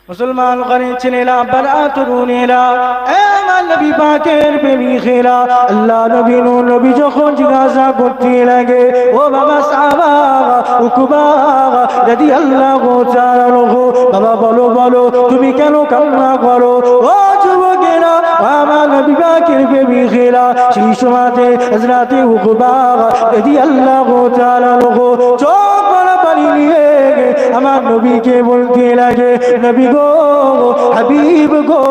মুসলমান ঘরের ছেলেরা, বাবা তরুণেরা, আমার নবী পাকের প্রেমিকেরা, আল্লাহ নবী নবী যখন জিজ্ঞাসা করতে লাগে, ও বাবা সাহাবা উকবা রাদিয়াল্লাহু তাআলা আনহু, বাবা বলো বলো তুমি কেন কান্না করো? ও যুবকেরা, আমার নবী পাকের প্রেমিকেরা, সেই সময়তে হযরত উকবা রাদিয়াল্লাহু তাআলা আনহু চোখ পানি নিয়ে আমার নবীকে বলতে লাগে, নবী গো, হাবিব গো,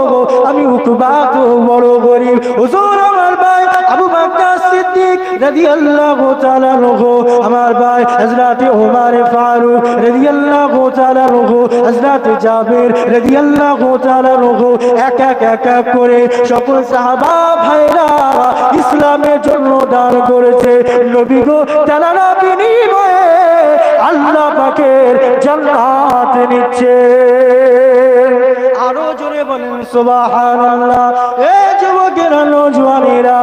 আমি উকবা তো বড় গরিব, হুজুর আমার ভাই আবু বকর সিদ্দিক রাদিয়াল্লাহু তাআলা আনহু, আমার ভাই হযরত ওমর ফারুক রাদিয়াল্লাহু তাআলা আনহু, হযরত জাবির রাদিয়াল্লাহু তাআলা আনহু, এক এক করে সকল সাহাবা ভাইরা ইসলামের জন্য দান করেছে। নবী গো, তারা বিনিময়ে আল্লাহ পাকের জান্নাত নিচ্ছে। আরো জোরে বলেন সুবহানাল্লাহ। এ যুবকেরা, নওজওয়ানেরা,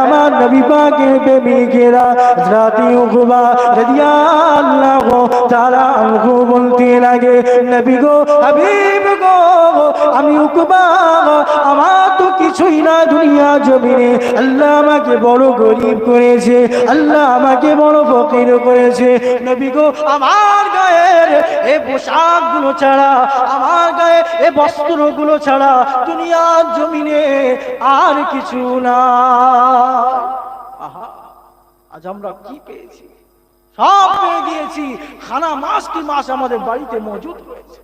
আমার নবী পাকের প্রেমিকেরা, হযরত উকবা রাদিয়াল্লাহু তাআলা আনহু বলতে লাগে, নবী গো, হাবিব গো, আমি উকবা, আমার তো কিছুই না দুনিয়া জমিনে, আল্লাহ আমাকে বড় গরিব করেছে, আল্লাহ আমাকে বড় ফকির করেছে। নবী গো, আমার গায়ের এই পোশাকগুলো ছাড়া, আমার গায়ে এই বস্ত্রগুলো ছাড়া দুনিয়ার জমিনে আর কিছু না। আহা, আজ আমরা কি পেয়েছি? সব পেয়ে গিয়েছি। খানা মাস কি মাস আমাদের বাড়িতে মজুদ রয়েছে,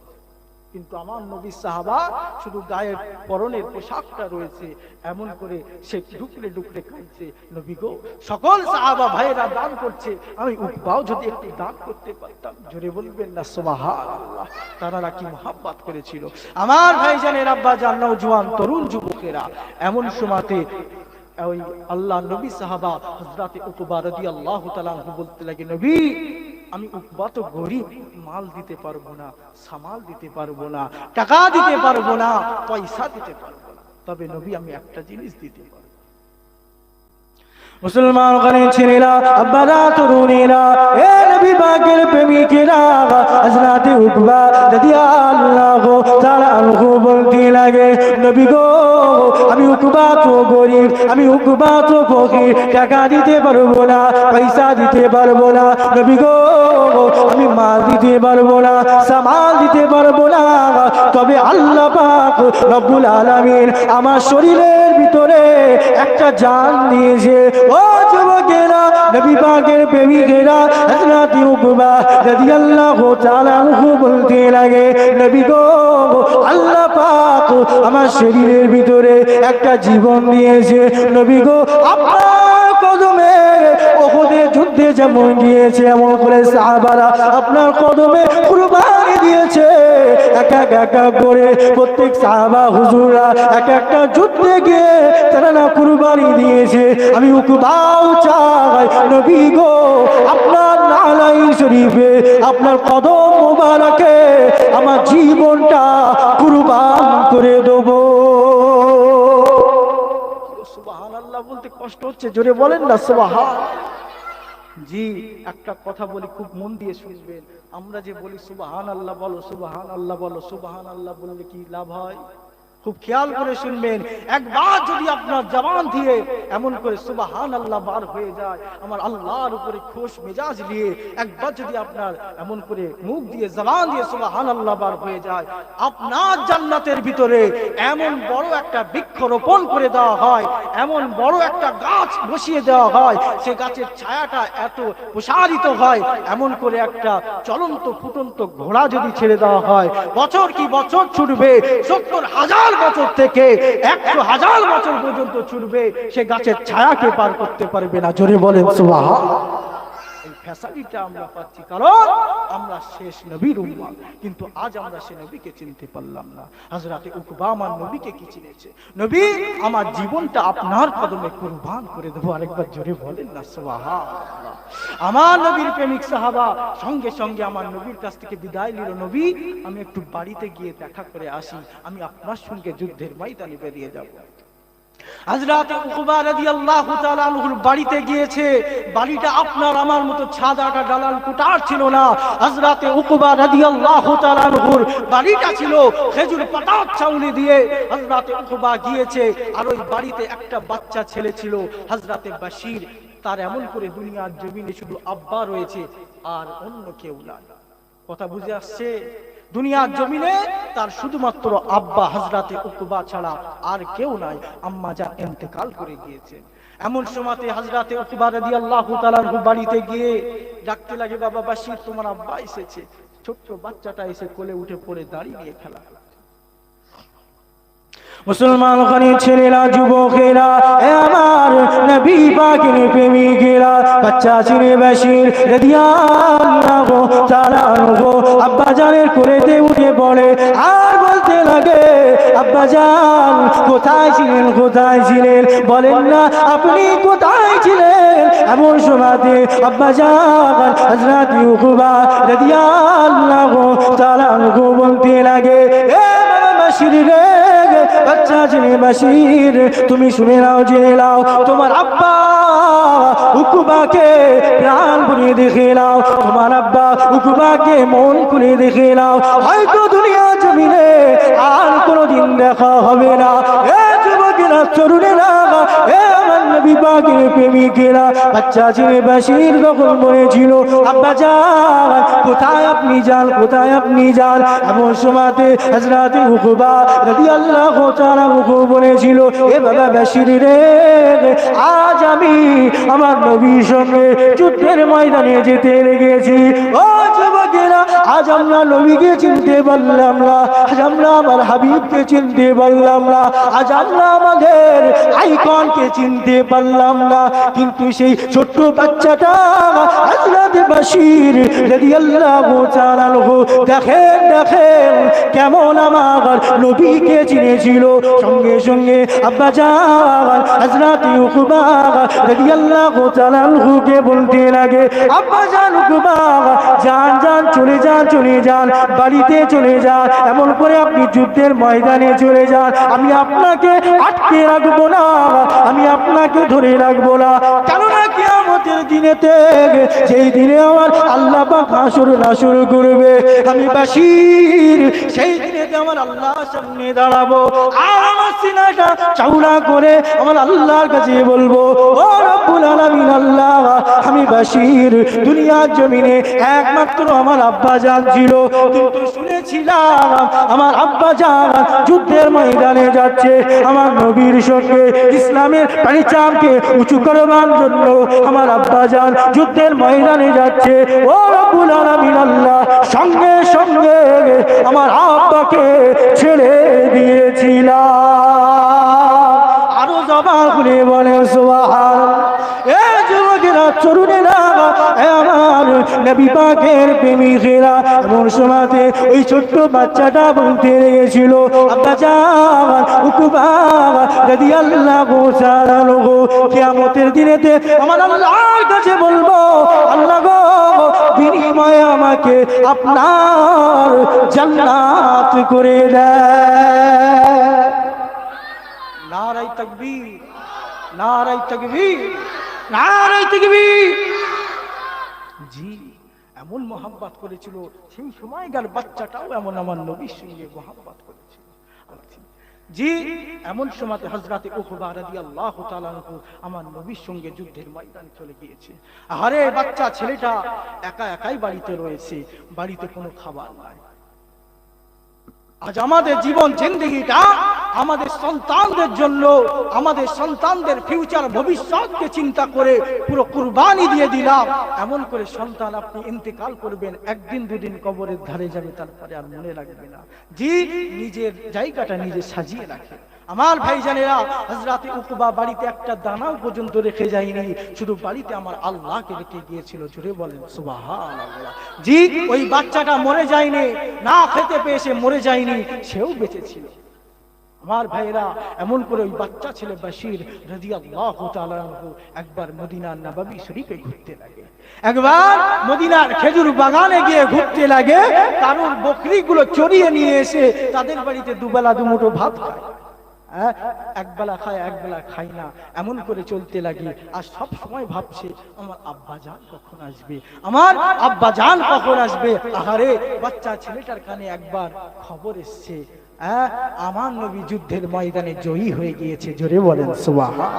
কিন্তু আমার নবী সাহাবা শুধু গায়ের পরনের পোশাকটা রয়েছে, এমন করে সে ডুকরে ডুকরে খাইছে। নবী গো, সকল সাহাবা ভাইরা দান করছে, আমি উকবাও যদি একটু দান করতে পারতাম। জোরে বলবেন না সুবহানাল্লাহ। তারা কি মুহাব্বত করেছিল। আমার ভাইজানের আব্বা জান, নওজওয়ান তরুণ যুবকেরা, এমন সময়তে ওই আল্লাহ নবী সাহাবা হযরত উকবা রাদিয়াল্লাহু তাআলা আনহু বলতে লাগে, নবী, আমি উকবা তো গরিব, মাল দিতে পারবো না, সামাল দিতে পারবো না, টাকা দিতে পারবো না, পয়সা দিতে পারবো না, তবে নবী আমি একটা জিনিস দিতে পারবো। মুসলমান ঘরের ছেলেরা, আব্বারা তরুণেরা, এ নবী পাকের প্রেমিকেরা, হযরত উকবা রাদিয়াল্লাহু তাআলা আনহু বলতে লাগে, নবী গো, আমি উকবা তো গরিব, আমি উকবা তো ফকির, টাকা দিতে পারবো না, পয়সা দিতে পারবো না, নবী গো, আমি মাল দিতে পারবো না, সামাল দিতে পারবো না, তবে আল্লাহ পাক রব্বুল আলামিন আমার শরীরের ভিতরে একটা জান দিয়েছে। ও যুবকেরা, নবী পাকের প্রেমিকেরা, হযরত উকবা রাদিয়াল্লাহু তাআলা আনহু বলতে লাগে, নবী গো, আল্লাহ পাক আমার শরীরের ভিতরে একটা জীবন দিয়েছে। নবী গো, আপনার কদমে উহুদের যুদ্ধে যেমন দিয়েছে, এমন করে সাহাবারা আপনার কদমে কুরবানি দিয়েছে। এক এক করে প্রত্যেক সাহাবা হুজুররা এক একটা যুদ্ধে গিয়ে তারা না কুরবানি দিয়েছে। আমি উকবাও চাই, নবী গো, আপনার নালাইন শরীফে, আপনার কদম মোবারকে আমার জীবনটা কুরবান করে দেব। সুবহানাল্লাহ বলতে কষ্ট হচ্ছে, জোরে বলেন না সুবহান। জি, একটা কথা বলি, খুব মন দিয়ে শুনবেন। আমরা যে বলি সুবহানাল্লাহ বলো, সুবহানাল্লাহ বলো, সুবহানাল্লাহ বললে কি লাভ হয়? খুব খেয়াল করে শুনবেন। একবার যদি আপনার জবান দিয়ে এমন করে সুবহানাল্লাহ বার হয়ে যায়, আমার আল্লাহর উপরে খুশ মেজাজ নিয়ে একবার যদি আপনার এমন করে মুখ দিয়ে জবান দিয়ে সুবহানাল্লাহ বার হয়ে যায়, আপনার জান্নাতের ভিতরে এমন বড় একটা বৃক্ষ রোপণ করে দেওয়া হয়, এমন বড় একটা গাছ বসিয়ে দেওয়া হয়, সে গাছের ছায়াটা এত প্রসারিত হয়, এমন করে একটা চলন্ত ফুটন্ত ঘোড়া যদি ছেড়ে দেওয়া হয়, বছর কি বছর ছুটবে, 70,000 বছর থেকে 100,000 বছর পর্যন্ত ছুটবে, সে গাছের ছায়াকে পার করতে পারবে না। জোরে বলেন সুবহানাল্লাহ। এই ফ্যাসালিটিটা আমরা পাচ্ছি কারণ আমরা শেষ নবীর উম্মত, কিন্তু আজ আমরা সে নবীকে চিনতে পারলাম না। হযরত উকবা আমার নবীকে কি চিনেছে? নবী, আমার জীবনটা আপনার কদমে কুরবান করে দেব। আরেকবার জোরে বলেন না সুবহানাল্লাহ। আমার নবীর প্রেমিক সাহাবা সঙ্গে সঙ্গে আমার নবীর কাছ থেকে বিদায় নিল, নবী, আমি একটু বাড়িতে গিয়ে দেখা করে আসি, আমি আপনার সঙ্গে যুদ্ধের ময়দানে বেরিয়ে যাব। হযরতে উকবা রাদিয়াল্লাহু তাআলা আনহুর বাড়িতে গিয়েছে। বাড়িটা আপনার আমার মতো ছাদাটা ডালাল কুটার ছিল না। হযরতে উকবা রাদিয়াল্লাহু তাআলা আনহুর বাড়িটা ছিল খেজুর পাতার ছাউনি দিয়ে। হযরতে উকবা গিয়েছে, আর ওই বাড়িতে একটা বাচ্চা ছেলে ছিল হযরতে বাশির। তার এমন করে দুনিয়ার জমিনে শুধু আব্বা রয়েছে আর অন্য কেউ নাই। কথা বুঝে আসছে? দুনিয়ার জমিনে তার শুধুমাত্র আব্বা হযরতে উকবা ছাড়া আর কেউ নাই। আম্মা জান ইন্তেকাল করে গিয়েছেন। এমন সময়তে হযরতে উকবা রাদিয়াল্লাহু তাআলা বাড়িতে গিয়ে ডাকতে লাগে, বাবা বাশির, তোমার আব্বা এসেছে। ছোট্ট বাচ্চাটা এসে কোলে উঠে পড়ে দাঁড়িয়ে নিয়ে খেলা। মুসলমান খানি ছেলেরা, যুবকেরা, আমার নবী পাকের প্রেমিকেরা, বাচ্চা ছেলে বাশির রাদিয়াল্লাহু তাআলা আনহু আব্বা জানের কোলেতে উঠে পড়ে আর বলতে লাগে, আব্বা জান কোথায় ছিলেন, কোথায় ছিলেন, বলেন না আপনি কোথায় ছিলেন? এমন সময়তে আব্বা জান হযরত উকবা রাদিয়াল্লাহু তাআলা আনহু বলতে লাগে, এ বাবা বাশির রে, বাচ্চা ছেলে বাশির, তুমি শুনে নাও, জেনে নাও, তোমার আব্বা উকবাকে প্রাণ ভরে দেখে নাও, তোমার আব্বা উকবাকে মন খুলে দেখে নাও, হয়তো দুনিয়া জমিনে আর কোনোদিন দেখা হবে না। এ যুবকেরা, তরুণেরা, এ আমার নবী পাকের প্রেমিকেরা, বাচ্চা ছেলে বাশির তখন বলেছিল, আব্বা যান কোথায় আপনি যান, কোথায় আপনি যান? এমন সময়তে হযরত উকবা রাদিয়াল্লাহু তাআলা বলেছিল, এ বাবা বাশির রে, আজ আমি আমার নবীর সঙ্গে যুদ্ধের ময়দানে যেতে লেগেছি। ও যুবকেরা, আজ আমরা নবীকে চিনতে পারলাম না, আজ আমরা আমার হাবিবকে চিনতে পারলাম না, আজ আমরা আমাদের আইকনকে চিনতে পারলাম না। কিন্তু সেই ছোট্ট বাচ্চাটা হযরত বাশির রাদিয়াল্লাহু তাআলা দেখেন দেখেন কেমন আমার নবীকে চিনেছিল। সঙ্গে সঙ্গে আব্বা জান হযরত উকবা রাদিয়াল্লাহু তাআলা আনহুকে বলতে লাগে, আব্বা জান উকবা, যান যান, চলে যান, চলে যান, বাড়িতে চলে যান, এমন করে আপনি যুদ্ধের ময়দানে চলে যান, আমি আপনাকে আটকে রাখবো না, আমি আপনাকে ধরে রাখবো না। কেননা কিয়ামতের দিনেতে, যেই দিনে আমার আল্লাহ পাক হাসর নাসর করবে, আমি বাশির সেই দিনেতে আমার আল্লাহর সামনে দাঁড়াবো, আর আমার সিনাটা চওড়া করে আমার আল্লাহর কাছে বলবো, ও রব্বুল আলামিন আল্লাহ, আমি বাশির দুনিয়ার জমিনে একমাত্র আমার আব্বা জান ছিল, কিন্তু শুনেছিলাম আমার আব্বা জান যুদ্ধের ময়দানে যাচ্ছে আমার নবীর সঙ্গে ইসলামের পরিচয়কে উঁচু করবার জন্য, আমার আব্বা জান যুদ্ধের ময়দানে যাচ্ছে। ও রব্বুল আলামিন আল্লাহ, সঙ্গে সঙ্গে আমার আব্বাকে ছেড়ে দিয়েছিলাম। আরো জবান খুলে বলে সুবহানাল্লাহ। এ যুবকেরা, তরুণেরা, আমার নবী পাকের প্রেমিকেরা, এমন সময়তে ওই ছোট্ট বাচ্চাটা বলতে লেগেছিল, আব্বা জান উকবা রাদিয়াল্লাহু তাআলা আনহু, কিয়ামতের দিনেতে আমার আল্লাহর কাছে বলবো, আল্লাহ গো, বিনিময়ে আমাকে আপনার জান্নাত করে দেয়। নারায়ে তাকবীর, নারায়ে তাকবীর, নারায়ে তাকবীর। জি, এমন মোহাব্বত করেছিল, সেই সময়কার বাচ্চাটাও এমন আমার নবীর সঙ্গে মোহাব্বত করেছিল। জি, এমন সময়তে হযরত উকবা রাদিয়াল্লাহু তাআলা আনহু আমার নবীর সঙ্গে যুদ্ধের ময়দানে চলে গিয়েছে। আরে বাচ্চা ছেলেটা একা একাই বাড়িতে রয়েছে, বাড়িতে কোনো খাবার নাই। আজ আমাদের জীবন জিন্দেগিটা আমাদের সন্তানদের জন্য, আমাদের সন্তানদের ফিউচার ভবিষ্যৎকে চিন্তা করে পুরো কুরবানি দিয়ে দিলাম। এমন করে সন্তান আপনি ইন্তেকাল করবেন, একদিন দুদিন কবরের ধারে যাবে, তারপরে আর মনে রাখবে না। জি, নিজের জায়গাটা নিজে সাজিয়ে রাখে। আমার ভাইজানেরা, হযরত উকবা বাড়িতে একটা দানাও পর্যন্ত রেখে যায়নি, শুধু বাড়িতে আমার আল্লাহকে রেখে গিয়েছিল। জোরে বলেন সুবহানাল্লাহ। জি, ওই বাচ্চাটা মরে যায়নি, না খেতে পেয়ে সে মরে যায়নি, সেও বেঁচে ছিল। আমার ভাইরা, এমন করে ওই বাচ্চা ছেলে বাশির রাদিয়াল্লাহু তাআলা আনহু একবার মদিনার নববী শরীফে ঘুরতে লাগে, একবার মদিনার খেজুর বাগানে গিয়ে ঘুরতে লাগে। কারণ বকরিগুলো চড়িয়ে নিয়ে এসে তাদের বাড়িতে দুবেলা দুমুঠো ভাত খায়। একবেলা খায় একবেলা খাই না, এমন করে চলতে লাগি। আর সব সময় ভাবছে আমার আব্বা জান কখন আসবে, আমার আব্বা জান কখন আসবে। আহারে বাচ্চা ছেলেটার কানে একবার খবর এসছে, আমার নবী যুদ্ধের ময়দানে জয়ী হয়ে গিয়েছে। জোরে বলেন সুবহানাল্লাহ।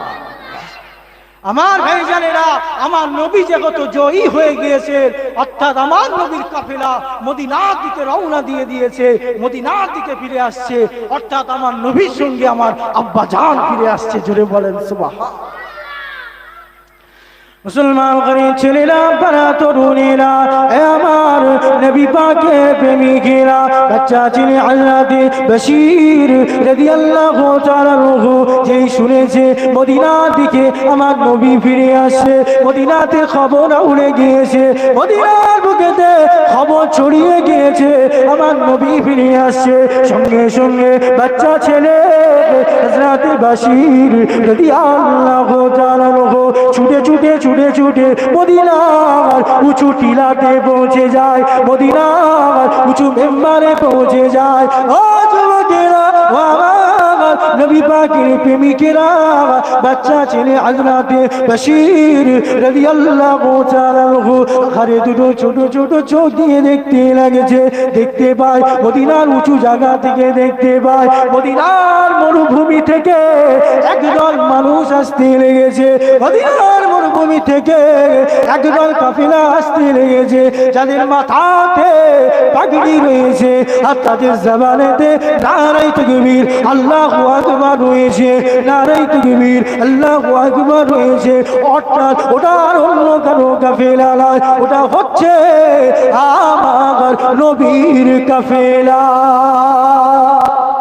আমার ভাইজানেরা, আমার নবী যে কত জয়ী হয়ে গিয়েছে, অর্থাৎ আমার নবীর কাফেলা মদিনার দিকে রওনা দিয়ে দিয়েছে, মদিনার দিকে ফিরে আসছে, অর্থাৎ আমার নবীর সঙ্গে আমার আব্বা জান ফিরে আসছে। জোরে বলেন সুবহানাল্লাহ। মুসলমান গরিব ছেলেরা, বড় তরুণেরা, আমার নবী পাকের প্রেমিকেরা, বাচ্চা ছেলে হযরত বশীর রাদিয়াল্লাহু তাআলা আনহু যেই শুনেছে মদিনার দিকে আমার নবী ফিরে আসছে, মদিনাতে খবর উড়ে গিয়েছে, মদিনার বুকেতে খবর ছড়িয়ে গিয়েছে আমার নবী ফিরে আসছে। সঙ্গে সঙ্গে বাচ্চা ছেলে হযরত বশীর রাদিয়াল্লাহু তাআলা আনহু ছুটে ছুটে ছুটে ছুটে মদিনার উঁচু টিলাতে পৌঁছে যায়, মদিনার উঁচু মেম্বারে পৌঁছে যায়। ও যুবকেরা, ও আমার নবী পাকের প্রেমিকেরা, বাচ্চা ছেলে হযরত বশীর রাদিয়াল্লাহু তাআলা আনহু ঘরে দুটো ছোট ছোট চোখ দিয়ে দেখতে লাগেছে। দেখতে পায় মদিনার উঁচু জায়গা থেকে, দেখতে পায় মদিনার মরুভূমি থেকে একদল মানুষ আসতে লেগেছে, মদিনার মরুভূমি থেকে একদল কাফেলা আসতে লেগেছে, যাদের মাথাতে পাগড়ি রয়েছে আর তাদের জবানেতে নারায়ে তাকবীর আল্লাহু আকবার রয়েছে, নারায়ে তাকবীর আল্লাহু আকবার রয়েছে। অর্থাৎ ওটার অন্য কারো কাফেলা নয়, ওটা হচ্ছে আমার নবীর কাফেলা।